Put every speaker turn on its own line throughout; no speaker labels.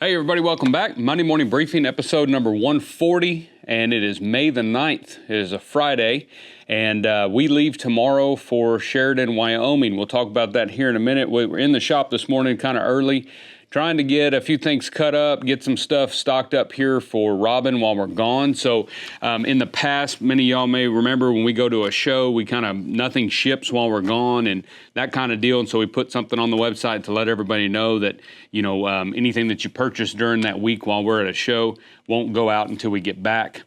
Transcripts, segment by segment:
Hey everybody, welcome back. Monday Morning Briefing, episode number 140, and it is May the 9th. It is a Friday, and we leave tomorrow for Sheridan, Wyoming. We'll talk about that here in a minute. We were in the shop this morning kind of early, trying to get a few things cut up, get some stuff stocked up here for Robin while we're gone. So in the past, many of y'all may remember when we go to a show, we kind of, nothing ships while we're gone and that kind of deal. And so we put something on the website to let everybody know that, you know, anything that you purchase during that week while we're at a show won't go out until we get back.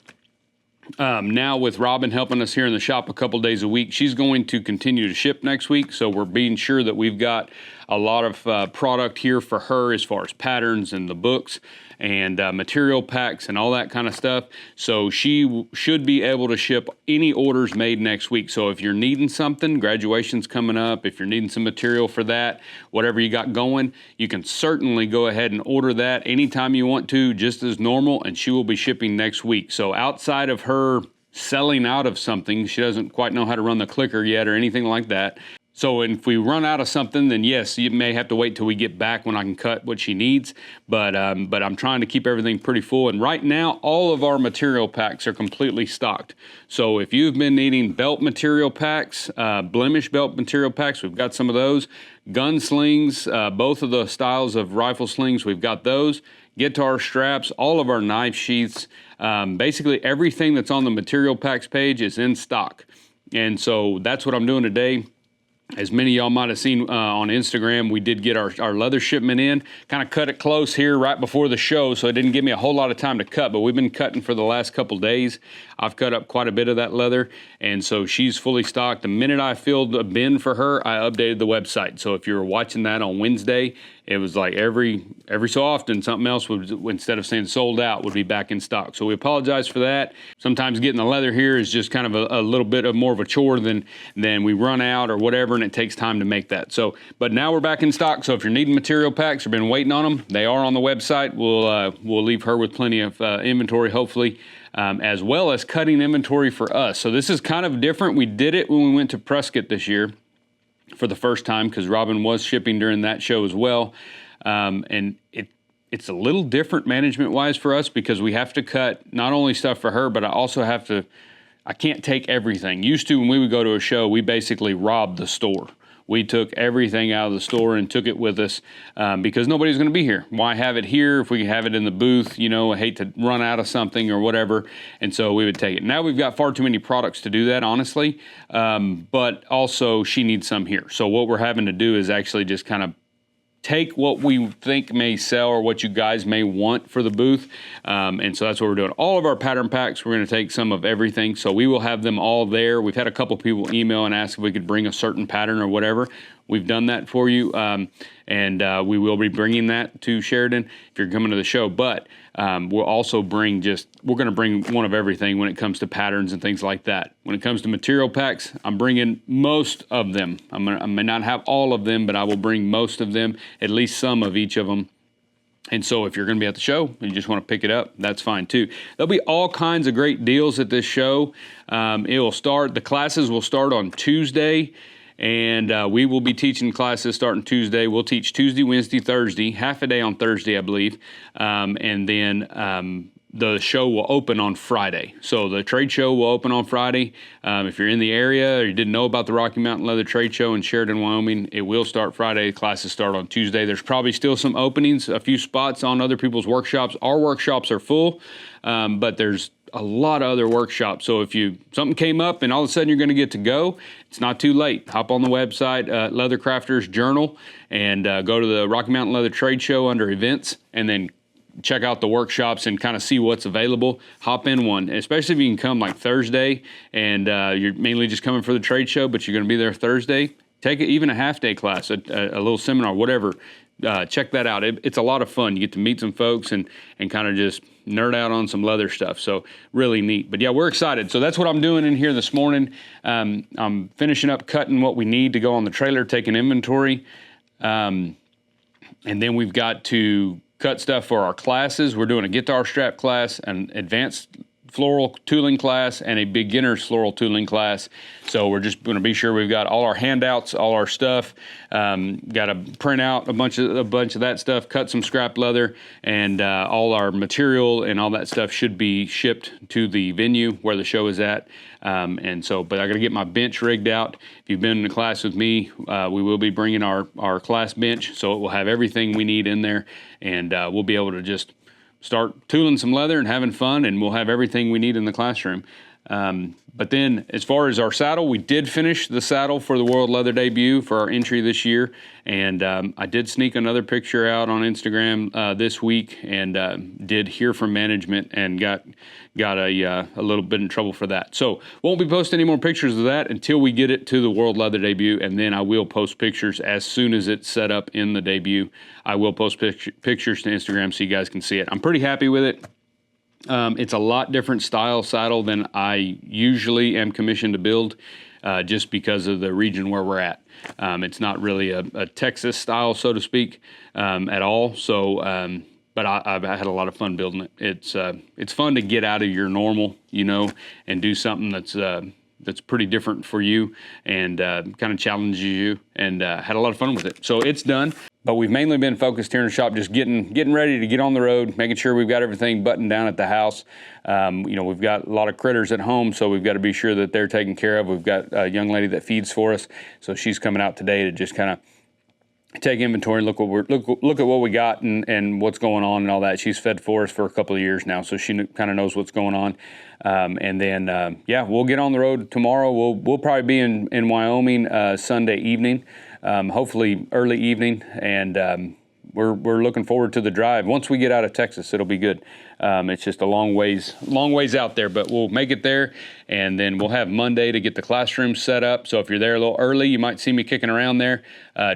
Now with Robin helping us here in the shop a couple days a week, she's going to continue to ship next week. So we're being sure that we've got a lot of product here for her as far as patterns and the books and material packs and all that kind of stuff. So she should be able to ship any orders made next week. So if you're needing something, graduation's coming up, if you're needing some material for that, whatever you got going, you can certainly go ahead and order that anytime you want to, just as normal, and she will be shipping next week. So outside of her selling out of something, she doesn't quite know how to run the clicker yet or anything like that. So if we run out of something, then yes, you may have to wait till we get back when I can cut what she needs. But I'm trying to keep everything pretty full. And right now, all of our material packs are completely stocked. So if you've been needing belt material packs, blemish belt material packs, we've got some of those. Gun slings, both of the styles of rifle slings, we've got those. Guitar straps, all of our knife sheaths, basically everything that's on the material packs page is in stock. And so that's what I'm doing today. As many of y'all might have seen on Instagram, we did get our leather shipment in. Kind of cut it close here right before the show, so it didn't give me a whole lot of time to cut, but we've been cutting for the last couple days. I've cut up quite a bit of that leather, and so she's fully stocked. The minute I filled a bin for her, I updated the website. So if you were watching that on Wednesday, it was like every so often something else would, instead of saying sold out, would be back in stock. So we apologize for that. Sometimes getting the leather here is just kind of a little bit of more of a chore than we run out or whatever, and it takes time to make that. So, but now we're back in stock. So if you're needing material packs or been waiting on them, they are on the website. We'll leave her with plenty of inventory, hopefully, as well as cutting inventory for us. So this is kind of different. We did it when we went to Prescott this year for the first time, because Robin was shipping during that show as well. And it's a little different management-wise for us, because we have to cut not only stuff for her, but I can't take everything. Used to, when we would go to a show, we basically robbed the store. We took everything out of the store and took it with us because nobody's going to be here. Why have it here if we can have it in the booth? You know, I hate to run out of something or whatever. And so we would take it. Now we've got far too many products to do that, honestly. But also she needs some here. So what we're having to do is actually just kind of take what we think may sell or what you guys may want for the booth. And so that's what we're doing. All of our pattern packs, we're going to take some of everything. So we will have them all there. We've had a couple people email and ask if we could bring a certain pattern or whatever. We've done that for you. And we will be bringing that to Sheridan if you're coming to the show. But we'll also we're going to bring one of everything when it comes to patterns and things like that. When it comes to material packs, I'm bringing most of them. I may not have all of them, but I will bring most of them, at least some of each of them. And so if you're going to be at the show and you just want to pick it up, that's fine too. There'll be all kinds of great deals at this show. The classes will start on Tuesday. And we will be teaching classes starting Tuesday. We'll teach Tuesday, Wednesday, Thursday, half a day on Thursday, I believe. And then the show will open on Friday. So the trade show will open on Friday. If you're in the area or you didn't know about the Rocky Mountain Leather Trade Show in Sheridan, Wyoming, it will start Friday. Classes start on Tuesday. There's probably still some openings, a few spots on other people's workshops. Our workshops are full, but there's a lot of other workshops. So if something came up and all of a sudden you're going to get to go, it's not too late. Hop on the website, Leather Crafters Journal, and go to the Rocky Mountain Leather Trade Show under events, and then check out the workshops and kind of see what's available. Hop in one, especially if you can come like Thursday and you're mainly just coming for the trade show, but you're going to be there Thursday. Take even a half-day class, a little seminar, whatever. Check that out. It's a lot of fun. You get to meet some folks and kind of just nerd out on some leather stuff. So really neat. But yeah, we're excited. So that's what I'm doing in here this morning. I'm finishing up cutting what we need to go on the trailer, taking inventory. And then we've got to cut stuff for our classes. We're doing a guitar strap class, an advanced floral tooling class and a beginner's floral tooling class. So we're just going to be sure we've got all our handouts, all our stuff. Got to print out a bunch of that stuff, cut some scrap leather, and all our material and all that stuff should be shipped to the venue where the show is at. But I got to get my bench rigged out. If you've been in the class with me, we will be bringing our class bench, so it will have everything we need in there, and we'll be able to just start tooling some leather and having fun, and we'll have everything we need in the classroom. But then as far as our saddle, we did finish the saddle for the World Leather debut for our entry this year. And I did sneak another picture out on Instagram this week, and did hear from management and got a little bit in trouble for that. So won't be posting any more pictures of that until we get it to the World Leather debut, and then I will post pictures as soon as it's set up in the debut. I will post pictures to Instagram so you guys can see it. I'm pretty happy with it. It's a lot different style saddle than I usually am commissioned to build, just because of the region where we're at. It's not really a Texas style, so to speak, at all. So, but I've had a lot of fun building it. It's fun to get out of your normal, and do something that's pretty different for you, and kind of challenges you, and had a lot of fun with it. So it's done. But we've mainly been focused here in the shop, just getting ready to get on the road, making sure we've got everything buttoned down at the house. We've got a lot of critters at home, so we've got to be sure that they're taken care of. We've got a young lady that feeds for us, so she's coming out today to just kind of take inventory, look at what we got and what's going on and all that. She's fed for us for a couple of years now, so she kind of knows what's going on. We'll get on the road tomorrow. We'll probably be in Wyoming Sunday evening. Hopefully early evening, and we're looking forward to the drive. Once we get out of Texas, it'll be good. It's just a long ways out there, but we'll make it there, and then we'll have Monday to get the classroom set up. So if you're there a little early, you might see me kicking around there,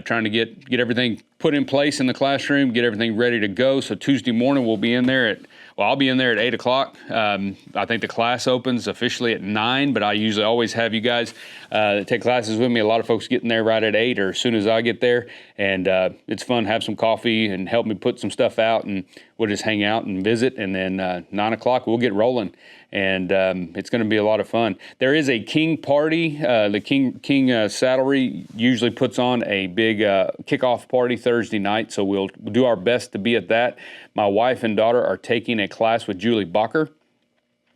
trying to get everything put in place in the classroom, get everything ready to go. So Tuesday morning we'll be in there I'll be in there at 8 o'clock. I think the class opens officially at 9, but I usually always have you guys take classes with me. A lot of folks get in there right at 8 or as soon as I get there, and it's fun. Have some coffee and help me put some stuff out, and we'll just hang out and visit, and then 9 o'clock we'll get rolling, and it's going to be a lot of fun. There is a King party. The King Saddlery usually puts on a big kickoff party Thursday night, so we'll do our best to be at that. My wife and daughter are taking a class with Julie Bacher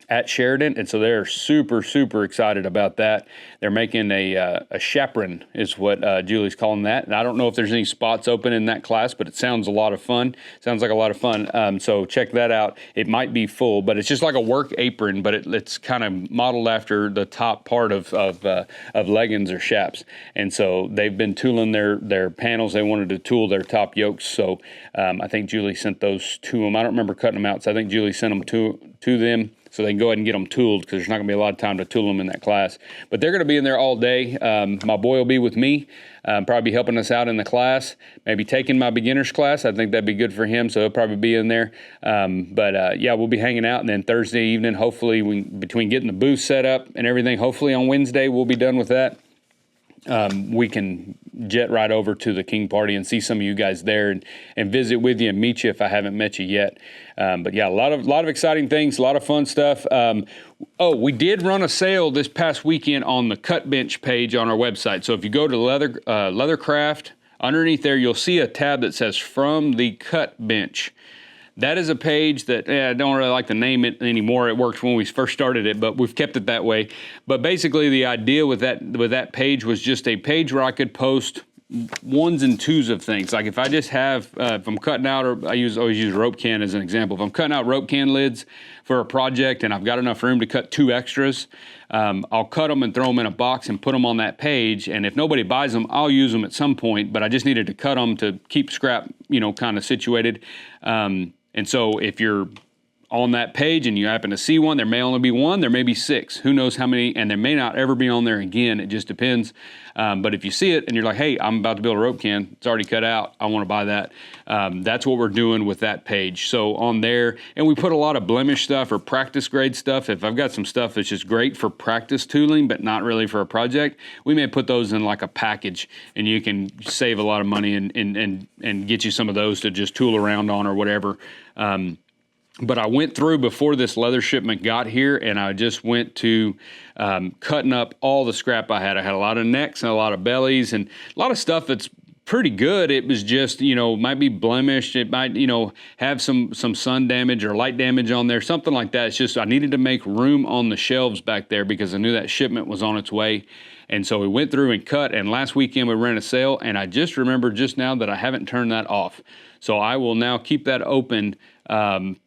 at Sheridan, and so they're super, super excited about that. They're making a chaperone is what Julie's calling that, and I don't know if there's any spots open in that class, but it sounds a lot of fun. Sounds like a lot of fun, so check that out. It might be full, but it's just like a work apron, but it's kind of modeled after the top part of leggings or chaps, and so they've been tooling their panels. They wanted to tool their top yokes, so I think Julie sent those to them. I don't remember cutting them out, so I think Julie sent them to them, so they can go ahead and get them tooled, because there's not going to be a lot of time to tool them in that class. But they're going to be in there all day. My boy will be with me, probably helping us out in the class, maybe taking my beginner's class. I think that'd be good for him, so he'll probably be in there. We'll be hanging out, and then Thursday evening, hopefully, between getting the booth set up and everything, hopefully on Wednesday we'll be done with that. We can jet right over to the King party and see some of you guys there and visit with you and meet you if I haven't met you yet. A lot of exciting things, a lot of fun stuff. We did run a sale this past weekend on the Cutbench page on our website. So if you go to Leathercraft, underneath there you'll see a tab that says From the Cutbench. That is a page that I don't really like to name it anymore. It worked when we first started it, but we've kept it that way. But basically, the idea with that page was just a page where I could post ones and twos of things. Like if I just have, if I'm cutting out, or always use rope can as an example. If I'm cutting out rope can lids for a project and I've got enough room to cut 2 extras, I'll cut them and throw them in a box and put them on that page. And if nobody buys them, I'll use them at some point. But I just needed to cut them to keep scrap, kind of situated. And so if you're on that page and you happen to see one, there may only be 1, there may be 6. Who knows how many, and there may not ever be on there again. It just depends. But if you see it and you're like, hey, I'm about to build a rope can, it's already cut out, I want to buy that. That's what we're doing with that page. So on there, and we put a lot of blemish stuff or practice grade stuff. If I've got some stuff that's just great for practice tooling, but not really for a project, we may put those in like a package, and you can save a lot of money and get you some of those to just tool around on or whatever. But I went through before this leather shipment got here, and I just went to cutting up all the scrap I had. I had a lot of necks and a lot of bellies and a lot of stuff that's pretty good. It was just, might be blemished. It might, have some sun damage or light damage on there, something like that. It's just I needed to make room on the shelves back there because I knew that shipment was on its way. And so we went through and cut, and last weekend we ran a sale, and I just remembered just now that I haven't turned that off. So I will now keep that open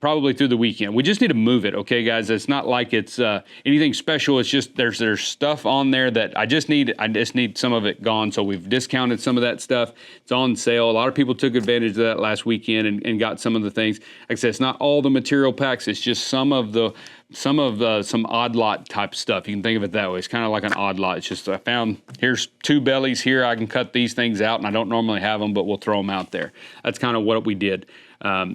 probably through the weekend. We just need to move it, okay, guys? It's not like it's anything special. It's just there's stuff on there that I just need some of it gone. So we've discounted some of that stuff. It's on sale. A lot of people took advantage of that last weekend and got some of the things. Like I said, it's not all the material packs. It's just some odd lot type stuff. You can think of it that way. It's kind of like an odd lot. It's just I found here's 2 bellies here. I can cut these things out, and I don't normally have them, but we'll throw them out there. That's kind of what we did.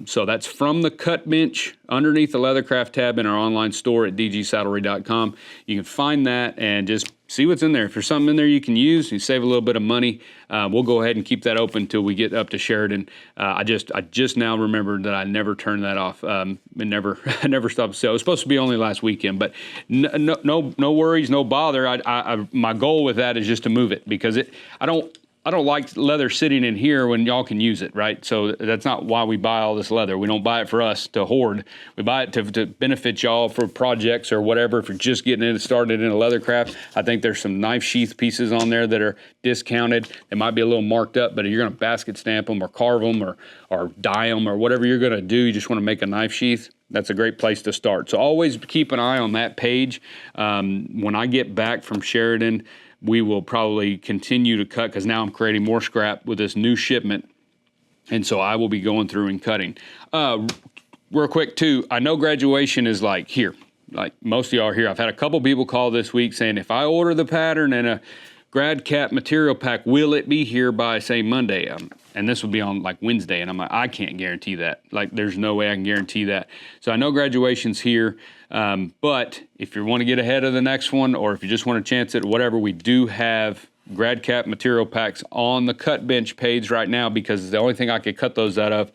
So that's from the Cutbench underneath the Leathercraft tab in our online store at dgsaddlery.com. You can find that and just see what's in there. If there's something in there you can use, you save a little bit of money. We'll go ahead and keep that open until we get up to Sheridan. I just now remembered that I never turned that off. I never stopped sale. It was supposed to be only last weekend, but no worries, no bother. My goal with that is just to move it because I don't like leather sitting in here when y'all can use it, right? So that's not why we buy all this leather. We don't buy it for us to hoard. We buy it to benefit y'all for projects or whatever. If you're just getting started in a leathercraft, I think there's some knife sheath pieces on there that are discounted. They might be a little marked up, but if you're going to basket stamp them or carve them or dye them or whatever you're going to do, you just want to make a knife sheath, that's a great place to start. So always keep an eye on that page. When I get back from Sheridan, we will probably continue to cut because now I'm creating more scrap with this new shipment. And so I will be going through and cutting. Real quick, too, I know graduation is like here. Like most of y'all are here. I've had a couple people call this week saying, if I order the pattern and a grad cap material pack, will it be here by, say, Monday? And this would be on like Wednesday. And I'm like, I can't guarantee that. Like, there's no way I can guarantee that. So I know graduation's here. But if you want to get ahead of the next one, or if you just want to chance it, whatever, we do have grad cap material packs on the Cutbench page right now because the only thing I could cut those out of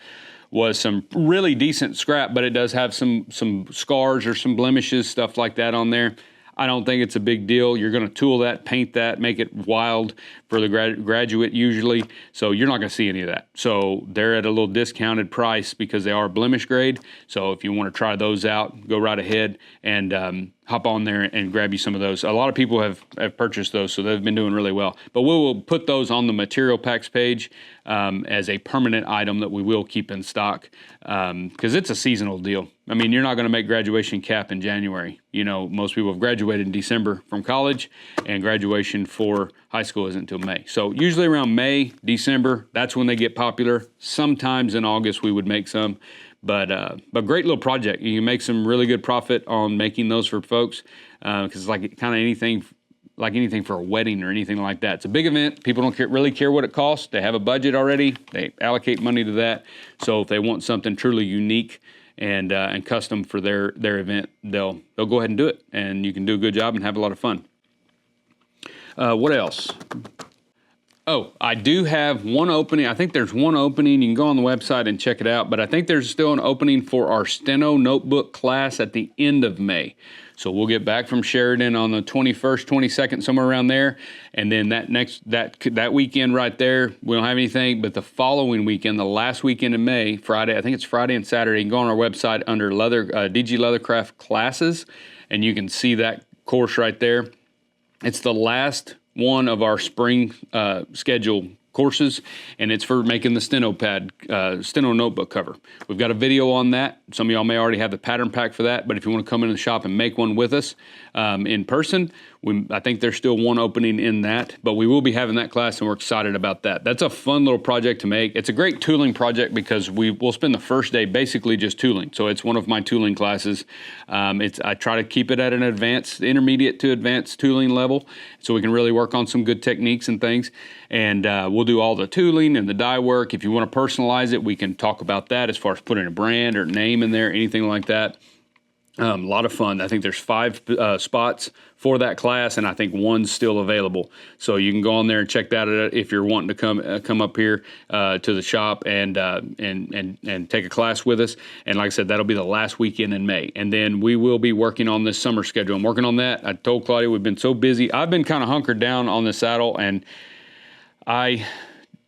was some really decent scrap, but it does have some scars or some blemishes, stuff like that on there. I don't think it's a big deal. You're going to tool that, paint that, make it wild for the graduate usually. So you're not going to see any of that. So they're at a little discounted price because they are blemish grade. So if you want to try those out, go right ahead and hop on there and grab you some of those. A lot of people have purchased those, so they've been doing really well. But we will put those on the material packs page as a permanent item that we will keep in stock because it's a seasonal deal. I mean, you're not going to make graduation cap in January. Most people have graduated in December from college, and graduation for high school isn't until May. So usually around May, December, that's when they get popular. Sometimes in August we would make some. But great little project. You can make some really good profit on making those for folks because it's like kind of anything for a wedding or anything like that. It's a big event. People don't really care what it costs. They have a budget already. They allocate money to that. So if they want something truly unique and custom for their event, they'll go ahead and do it. And you can do a good job and have a lot of fun. What else? Oh, I do have one opening. I think there's one opening. You can go on the website and check it out. But I think there's still an opening for our steno notebook class at the end of May. So we'll get back from Sheridan on the 21st, 22nd, somewhere around there. And then that weekend right there, we don't have anything. But the following weekend, the last weekend in May, Friday, I think it's Friday and Saturday, you can go on our website under DG Leathercraft classes, and you can see that course right there. It's the last one of our spring schedule courses, and it's for making the steno notebook cover. We've got a video on that. Some of y'all may already have the pattern pack for that, but if you want to come in the shop and make one with us in person, I think there's still one opening in that, but we will be having that class, and we're excited about that. That's a fun little project to make. It's a great tooling project because we'll spend the first day basically just tooling. So it's one of my tooling classes. I try to keep it at an intermediate to advanced tooling level, so we can really work on some good techniques and things. And we'll do all the tooling and the die work. If you want to personalize it, we can talk about that as far as putting a brand or name in there, anything like that. A lot of fun. I think there's 5 spots for that class, and I think one's still available. So you can go on there and check that out if you're wanting to come up here to the shop and take a class with us. And like I said, that'll be the last weekend in May. And then we will be working on this summer schedule. I'm working on that. I told Claudia we've been so busy. I've been kind of hunkered down on the saddle, and I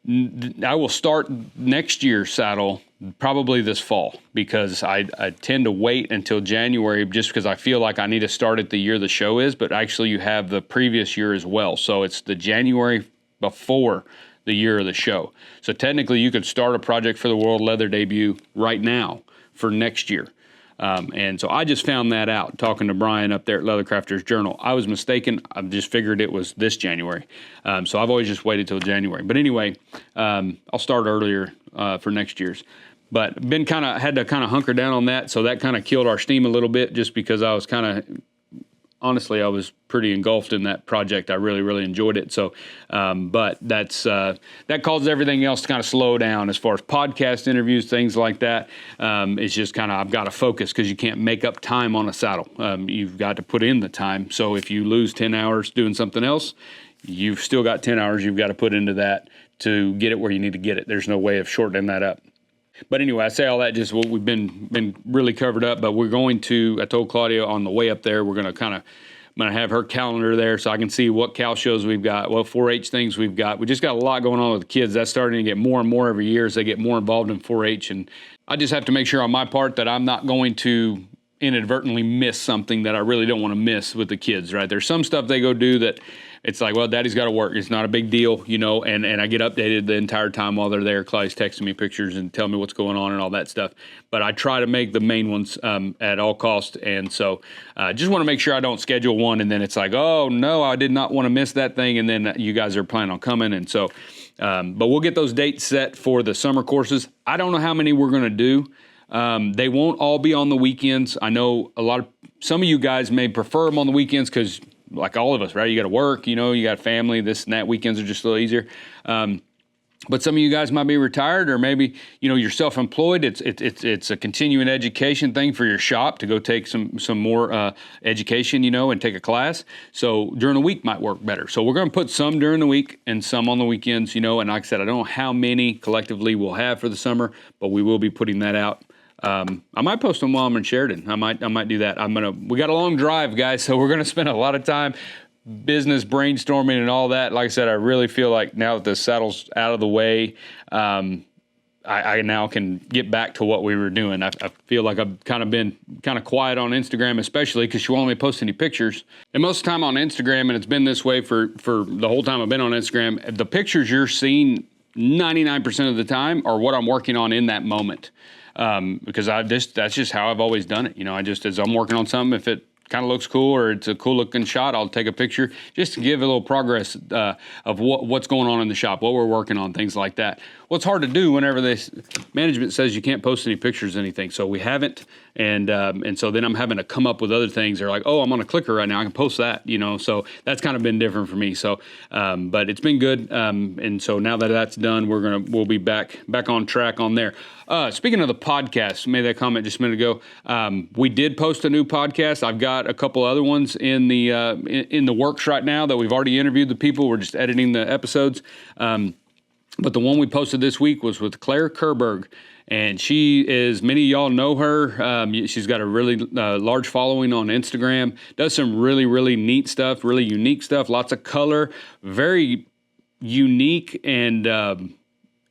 will start next year's saddle probably this fall, because I tend to wait until January just because I feel like I need to start it the year the show is, but actually you have the previous year as well. So it's the January before the year of the show. So technically you could start a project for the World Leather debut right now for next year. And so I just found that out talking to Brian up there at Leathercrafters Journal. I was mistaken. I just figured it was this January. So I've always just waited till January. But anyway, I'll start earlier for next year's. But had to hunker down on that. So that kind of killed our steam a little bit, just because I was honestly, I was pretty engulfed in that project. I really, really enjoyed it. So, but that caused everything else to kind of slow down as far as podcast interviews, things like that. It's just I've got to focus, because you can't make up time on a saddle. You've got to put in the time. So if you lose 10 hours doing something else, you've still got 10 hours you've got to put into that to get it where you need to get it. There's no way of shortening that up. But anyway, I say all that just what we've been really covered up. But we're going to, I told Claudia on the way up there, we're going to I'm going to have her calendar there so I can see what cow shows we've got, what 4-H things we've got. We just got a lot going on with the kids. That's starting to get more and more every year as they get more involved in 4-H. And I just have to make sure on my part that I'm not going to inadvertently miss something that I really don't want to miss with the kids, right? There's some stuff they go do that it's like, well, Daddy's got to work. It's not a big deal, and I get updated the entire time while they're there. Claudia's texting me pictures and telling me what's going on and all that stuff. But I try to make the main ones at all costs. And so just want to make sure I don't schedule one and then it's like, oh, no, I did not want to miss that thing. And then you guys are planning on coming. And so, but we'll get those dates set for the summer courses. I don't know how many we're going to do. They won't all be on the weekends. I know some of you guys may prefer them on the weekends because, like all of us, right? You got to work, you got family, this and that. Weekends are just a little easier. But some of you guys might be retired, or maybe, you're self-employed. It's a continuing education thing for your shop to go take some more education, and take a class. So during the week might work better. So we're going to put some during the week and some on the weekends, and like I said, I don't know how many collectively we'll have for the summer, but we will be putting that out. I might post them while I'm in Sheridan. I might do that. We got a long drive, guys, so we're gonna spend a lot of time business brainstorming and all that. Like I said, I really feel like now that the saddle's out of the way, I now can get back to what we were doing. I feel like I've been quiet on Instagram, especially because you won't let me post any pictures. And most of the time on Instagram, and it's been this way for the whole time I've been on Instagram, the pictures you're seeing 99% of the time are what I'm working on in that moment. Because that's just how I've always done it. As I'm working on something, if it kind of looks cool or it's a cool looking shot, I'll take a picture just to give a little progress of what's going on in the shop, what we're working on, things like that. Well, it's hard to do whenever management says you can't post any pictures or anything. So we haven't, and so then I'm having to come up with other things. They're like, oh, I'm on a clicker right now, I can post that, So that's kind of been different for me. So, but it's been good. And so now that that's done, we'll be back on track on there. Speaking of the podcast, made that comment just a minute ago. We did post a new podcast. I've got a couple other ones in the works right now that we've already interviewed the people. We're just editing the episodes. But the one we posted this week was with Claire Kerberg, and she is, many of y'all know her. She's got a really large following on Instagram, does some really, really neat stuff, really unique stuff, lots of color, very unique and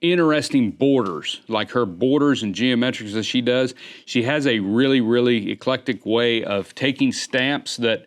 interesting borders, like her borders and geometrics that she does. She has a really, really eclectic way of taking stamps that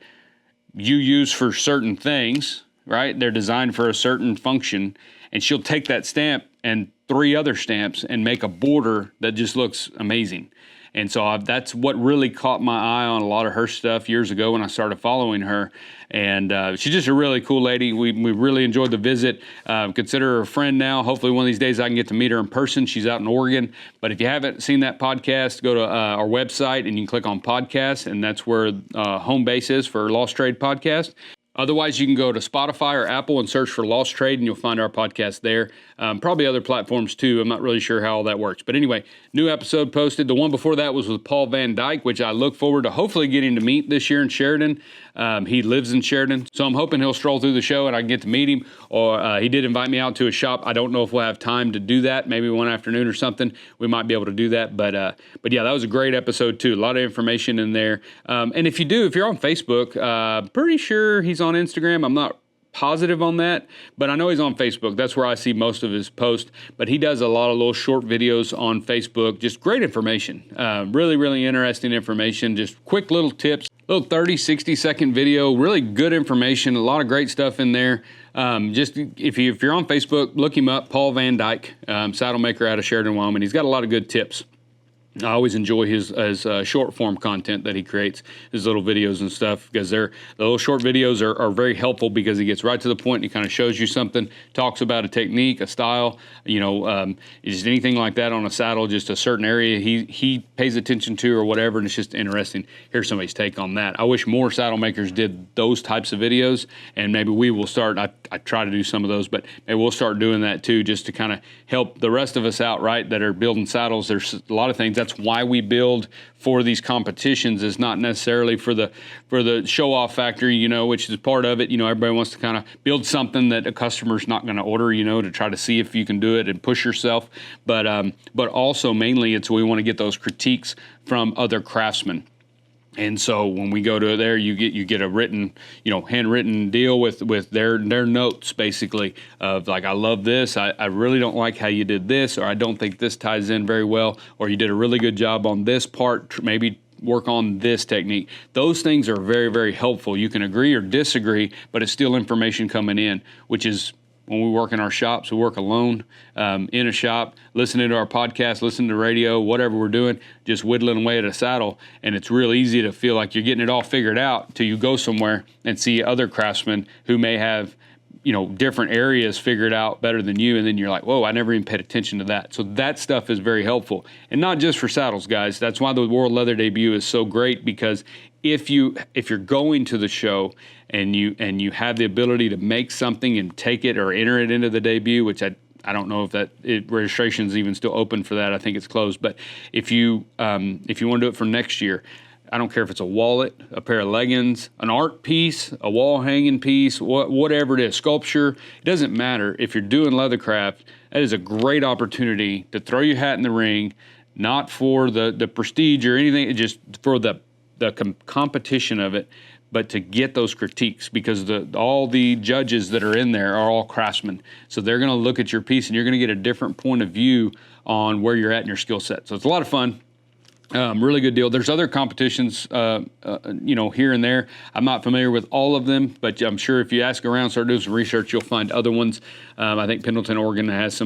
you use for certain things, right? They're designed for a certain function, and she'll take that stamp and 3 other stamps and make a border that just looks amazing. And so that's what really caught my eye on a lot of her stuff years ago when I started following her. And she's just a really cool lady. We really enjoyed the visit. Consider her a friend now. Hopefully one of these days I can get to meet her in person. She's out in Oregon. But if you haven't seen that podcast, go to our website and you can click on podcasts, and that's where home base is for Lost Trade Podcast. Otherwise, you can go to Spotify or Apple and search for Lost Trade, and you'll find our podcast there. Probably other platforms too. I'm not really sure how all that works. But anyway, new episode posted. The one before that was with Paul Van Dyke, which I look forward to hopefully getting to meet this year in Sheridan. He lives in Sheridan, so I'm hoping he'll stroll through the show and I can get to meet him. Or he did invite me out to his shop. I don't know if we'll have time to do that. Maybe one afternoon or something. We might be able to do that. But yeah, that was a great episode too. A lot of information in there. And if you're on Facebook, pretty sure he's on Instagram. I'm not positive on that, but I know he's on Facebook. That's where I see most of his posts. But he does a lot of little short videos on Facebook. Just great information. Really, really interesting information. Just quick little tips. Little 30, 60-second video. Really good information. A lot of great stuff in there. Just if you're on Facebook, look him up. Paul Van Dyke, saddle maker out of Sheridan, Wyoming. He's got a lot of good tips. I always enjoy his short form content that he creates, his little videos and stuff, because the little short videos are very helpful because he gets right to the point and he kind of shows you something, talks about a technique, a style, just anything like that on a saddle, just a certain area he pays attention to or whatever, and it's just interesting. Here's somebody's take on that. I wish more saddle makers did those types of videos, and maybe we will start. I try to do some of those, but maybe we'll start doing that too, just to kind of help the rest of us out, right, that are building saddles. There's a lot of things. That's why we build for these competitions, is not necessarily for the show-off factor, which is part of it. Everybody wants to kind of build something that a customer's not going to order, to try to see if you can do it and push yourself. But also mainly it's we want to get those critiques from other craftsmen. And so when we go to there, you get a written, handwritten deal with their notes, basically, of like, I love this, I really don't like how you did this, or I don't think this ties in very well, or you did a really good job on this part, maybe work on this technique. Those things are very, very helpful. You can agree or disagree, but it's still information coming in, which is when we work in our shops, we work alone in a shop, listening to our podcast, listening to radio, whatever we're doing, just whittling away at a saddle. And it's real easy to feel like you're getting it all figured out till you go somewhere and see other craftsmen who may have, different areas figured out better than you. And then you're like, whoa, I never even paid attention to that. So that stuff is very helpful. And not just for saddles, guys. That's why the World Leather Debut is so great, because if you're going to the show and you have the ability to make something and take it or enter it into the debut, which I don't know if registration is even still open for that. I think it's closed. But if you want to do it for next year, I don't care if it's a wallet, a pair of leggings, an art piece, a wall hanging piece, whatever it is, sculpture. It doesn't matter. If you're doing leathercraft, that is a great opportunity to throw your hat in the ring, not for the prestige or anything, just for the competition of it, but to get those critiques, because all the judges that are in there are all craftsmen. So they're going to look at your piece and you're going to get a different point of view on where you're at in your skill set. So it's a lot of fun. Really good deal. There's other competitions, here and there. I'm not familiar with all of them, but I'm sure if you ask around, start doing some research, you'll find other ones. I think Pendleton, Oregon has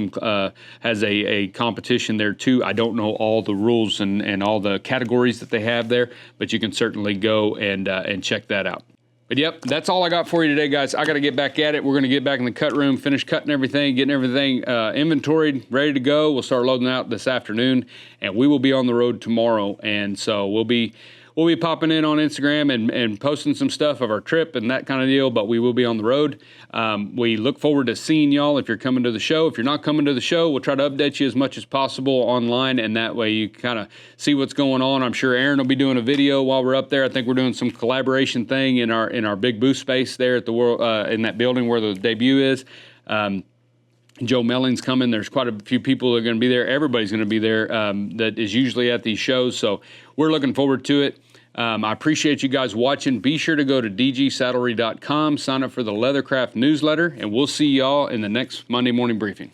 a competition there too. I don't know all the rules and all the categories that they have there, but you can certainly go and check that out. But yep, that's all I got for you today, guys. I got to get back at it. We're going to get back in the cut room, finish cutting everything, getting everything inventoried, ready to go. We'll start loading out this afternoon, and we will be on the road tomorrow. And so we'll be popping in on Instagram and posting some stuff of our trip and that kind of deal, but we will be on the road. We look forward to seeing y'all if you're coming to the show. If you're not coming to the show, we'll try to update you as much as possible online, and that way you kind of see what's going on. I'm sure Aaron will be doing a video while we're up there. I think we're doing some collaboration thing in our big booth space there at the world in that building where the debut is. Joe Melling's coming. There's quite a few people that are going to be there. Everybody's going to be there that is usually at these shows. So we're looking forward to it. I appreciate you guys watching. Be sure to go to dgsaddlery.com, sign up for the Leathercraft newsletter, and we'll see y'all in the next Monday morning briefing.